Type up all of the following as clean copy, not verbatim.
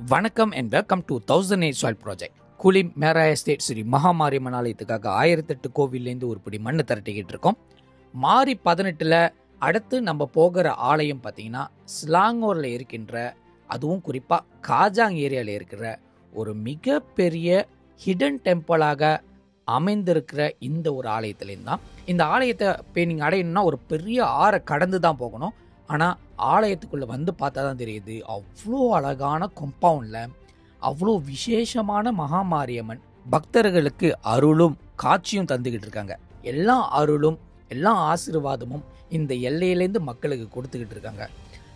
வணக்கம் and welcome to 1008 Soil Project. கூலி மேரா estate Sri Mahamariamman ஆலயத்துக்காக 1008 கோவில்லேருந்து ஒரு பிடி மண்ணு திரட்டிக்கிட்டு இருக்கோம். மாரி 18ல் அடுத்து நம்ம போகிற ஆலயம் பார்த்தீங்கன்னா ஸ்லாங்கூரில் இருக்கின்ற, அதுவும் குறிப்பாக காஜாங் ஏரியாவில் இருக்கிற ஒரு மிகப்பெரிய ஹிடன் டெம்பிளாக அமைந்திருக்கிற இந்த ஒரு ஆலயத்துலேருந்து தான். இந்த ஆலயத்தை நீங்கள் அடையணும்னா ஒரு பெரிய ஆறை கடந்து தான் போகணும். ஆனால் ஆலயத்துக்குள்ளே வந்து பார்த்தா தான் தெரியுது, அவ்வளோ அழகான கம்பவுண்டில் அவ்வளோ விசேஷமான மகாமாரியம்மன் பக்தர்களுக்கு அருளும் காட்சியும் தந்துக்கிட்டு இருக்காங்க. எல்லா அருளும் எல்லா ஆசீர்வாதமும் இந்த எல்லையிலேருந்து மக்களுக்கு கொடுத்துக்கிட்டு இருக்காங்க.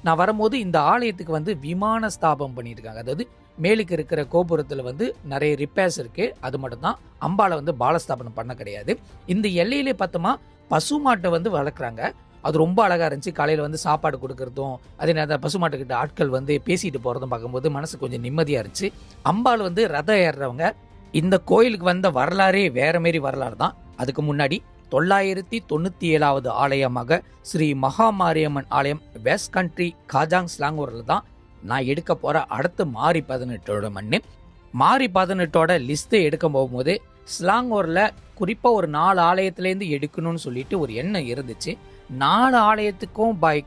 நான் வரும்போது இந்த ஆலயத்துக்கு வந்து விமான ஸ்தாபம் பண்ணியிருக்காங்க. அதாவது மேலுக்கு இருக்கிற கோபுரத்தில் வந்து நிறைய ரிப்பேர்ஸ் இருக்குது. அது மட்டும்தான், அம்பாவை வந்து பாலஸ்தாபனம் பண்ண கிடையாது. இந்த எல்லையிலே பார்த்தோமா பசுமாட்டை வந்து வளர்க்குறாங்க. அது ரொம்ப அழகாக இருந்துச்சு. காலையில் வந்து சாப்பாடு கொடுக்கறதும், அதே நேரத்தில் பசுமாட்டுக்கிட்ட ஆட்கள் வந்து பேசிட்டு போகிறதும் பார்க்கும்போது மனசு கொஞ்சம் நிம்மதியாக இருந்துச்சு. அம்பாள் வந்து ரதம் ஏறுறவங்க. இந்த கோயிலுக்கு வந்த வரலாறே வேற மாரி வரலாறு தான். அதுக்கு முன்னாடி 997வது ஆலயமாக ஸ்ரீ மகாமாரியம்மன் ஆலயம் வெஸ்ட் கண்ட்ரி காஜாங் ஸ்லாங்கூரில் தான் நான் எடுக்க போகிற அடுத்த மாரி 18ஓட மண்ணு. மாரி 18ஓட லிஸ்ட்டை எடுக்க போகும்போது ஸ்லாங்கூரில் குறிப்பாக ஒரு 4 ஆலயத்துலேருந்து எடுக்கணும்னு சொல்லிட்டு ஒரு எண்ணம் இருந்துச்சு. 4 ஆலயத்துக்கும் பை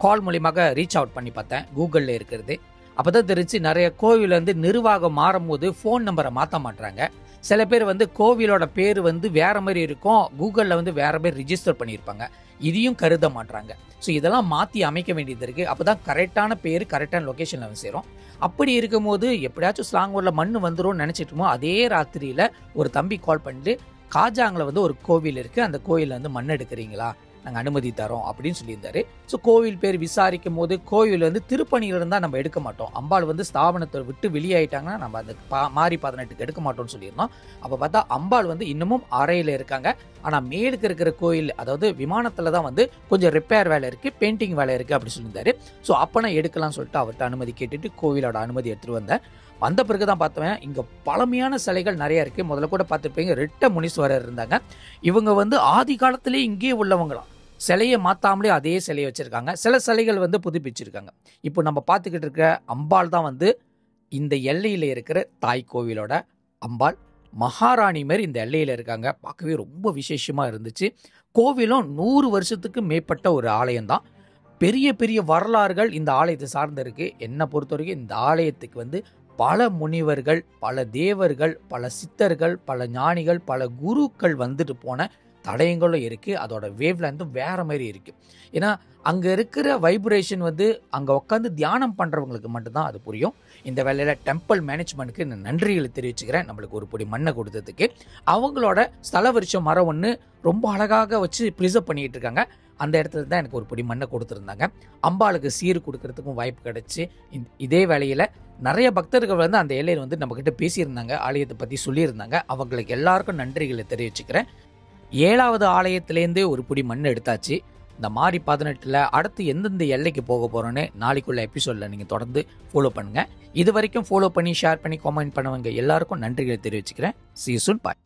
கால் மூலியமாக ரீச் அவுட் பண்ணி பார்த்தேன். கூகுளில் இருக்கிறது அப்போ தான் தெரிஞ்சு, நிறைய கோவில் வந்து நிர்வாகம் மாறும்போது ஃபோன் நம்பரை மாற்ற மாட்டுறாங்க. சில பேர் வந்து கோவிலோட பேர் வந்து வேற மாதிரி இருக்கும், கூகுளில் வந்து வேற பேர் ரிஜிஸ்டர் பண்ணியிருப்பாங்க. இதையும் கருத மாட்டுறாங்க. ஸோ இதெல்லாம் மாற்றி அமைக்க வேண்டியது இருக்குது. அப்போ தான் கரெக்டான பேர் கரெக்டான லொக்கேஷனில் வந்து சேரும். அப்படி இருக்கும்போது எப்படியாச்சும் ஸ்லாங்கூரில் மண் வந்துடும் நினச்சிட்டுமோ, அதே ராத்திரியில் ஒரு தம்பி கால் பண்ணிட்டு, காஜாங்கில் வந்து ஒரு கோவில் இருக்குது, அந்த கோயிலில் வந்து மண் எடுக்கிறீங்களா, நாங்கள் அனுமதி தரோம் அப்படின்னு சொல்லியிருந்தாரு. ஸோ கோவில் பேர் விசாரிக்கும் போது கோவில் வந்து திருப்பணியில் இருந்தால் நம்ம எடுக்க மாட்டோம், அம்பாள் வந்து ஸ்தாபனத்தை விட்டு வெளியாயிட்டாங்கன்னா நம்ம அந்த மாரி 18க்கு எடுக்க மாட்டோம்னு சொல்லியிருந்தோம். அப்போ பார்த்தா அம்பாள் வந்து இன்னமும் அறையில் இருக்காங்க. ஆனால் மேலுக்கு இருக்கிற கோயில், அதாவது விமானத்தில் தான் வந்து கொஞ்சம் ரிப்பேர் வேலை இருக்குது, பெயிண்டிங் வேலை இருக்குது அப்படி சொல்லியிருந்தாரு. ஸோ அப்போனா எடுக்கலாம்னு சொல்லிட்டு அவர்கிட்ட அனுமதி கேட்டுட்டு கோவிலோட அனுமதி எடுத்துகிட்டு வந்தேன். வந்த பிறகு தான் பார்த்தேன், இங்கே பழமையான சிலைகள் நிறையா இருக்குது. முதல்ல கூட பார்த்துருப்பீங்க, ரெட்ட முனீஸ்வரர் இருந்தாங்க. இவங்க வந்து ஆதி காலத்திலே இங்கே உள்ளவங்களாம். சிலையை மாற்றாமலே அதே சிலையை வச்சுருக்காங்க. சில சிலைகள் வந்து புதுப்பிச்சிருக்காங்க. இப்போ நம்ம பார்த்துக்கிட்டு இருக்க அம்பாள் தான் வந்து இந்த எல்லையில் இருக்கிற தாய் கோவிலோட அம்பாள். மகாராணி மாரி இந்த எல்லையில் இருக்காங்க. பார்க்கவே ரொம்ப விசேஷமாக இருந்துச்சு. கோவிலும் 100 வருஷத்துக்கு மேற்பட்ட ஒரு ஆலயம்தான். பெரிய பெரிய வரலாறுகள் இந்த ஆலயத்தை சார்ந்து இருக்குது. என்னை பொறுத்த வரைக்கும் இந்த ஆலயத்துக்கு வந்து பல முனிவர்கள், பல தேவர்கள், பல சித்தர்கள், பல ஞானிகள், பல குருக்கள் வந்துட்டு போன தடயங்களும் இருக்குது. அதோட வேவ் லென்த்தும் வேறு மாதிரி இருக்குது. ஏன்னா அங்கே இருக்கிற வைப்ரேஷன் வந்து அங்கே உட்காந்து தியானம் பண்ணுறவங்களுக்கு மட்டும்தான் அது புரியும். இந்த வேலையில் டெம்பிள் மேனேஜ்மெண்ட்டுக்கு நான் நன்றிகளை தெரிவிச்சுக்கிறேன், நம்மளுக்கு ஒரு பொடி மண்ணை கொடுத்ததுக்கு. அவங்களோட ஸ்தல விருட்சம் மரம் ஒன்று ரொம்ப அழகாக வச்சு ப்ரிசர்வ் பண்ணிகிட்டு இருக்காங்க. அந்த இடத்துல தான் எனக்கு ஒரு பொடி மண்ணை கொடுத்துருந்தாங்க. அம்பாளுக்கு சீர் கொடுக்கறதுக்கும் வாய்ப்பு கிடச்சி. இதே வேலையில் நிறைய பக்தர்கள் வந்து அந்த எல்லையில் வந்து நம்மக்கிட்ட பேசியிருந்தாங்க, ஆலயத்தை பற்றி சொல்லியிருந்தாங்க. அவங்களுக்கு எல்லாருக்கும் நன்றிகளை தெரிவிச்சுக்கிறேன். 7வது ஆலயத்திலேருந்தே ஒரு பிடி மண் எடுத்தாச்சு. இந்த மாரி 18ல் அடுத்து எந்தெந்த எல்லைக்கு போக போகிறோன்னு நாளைக்குள்ள எபிசோடில் நீங்கள் தொடர்ந்து ஃபாலோ பண்ணுங்கள். இது வரைக்கும் ஃபாலோ பண்ணி ஷேர் பண்ணி கமெண்ட் பண்ணுவங்க எல்லாருக்கும் நன்றிகளை தெரிவிச்சுக்கிறேன். See you soon. Bye.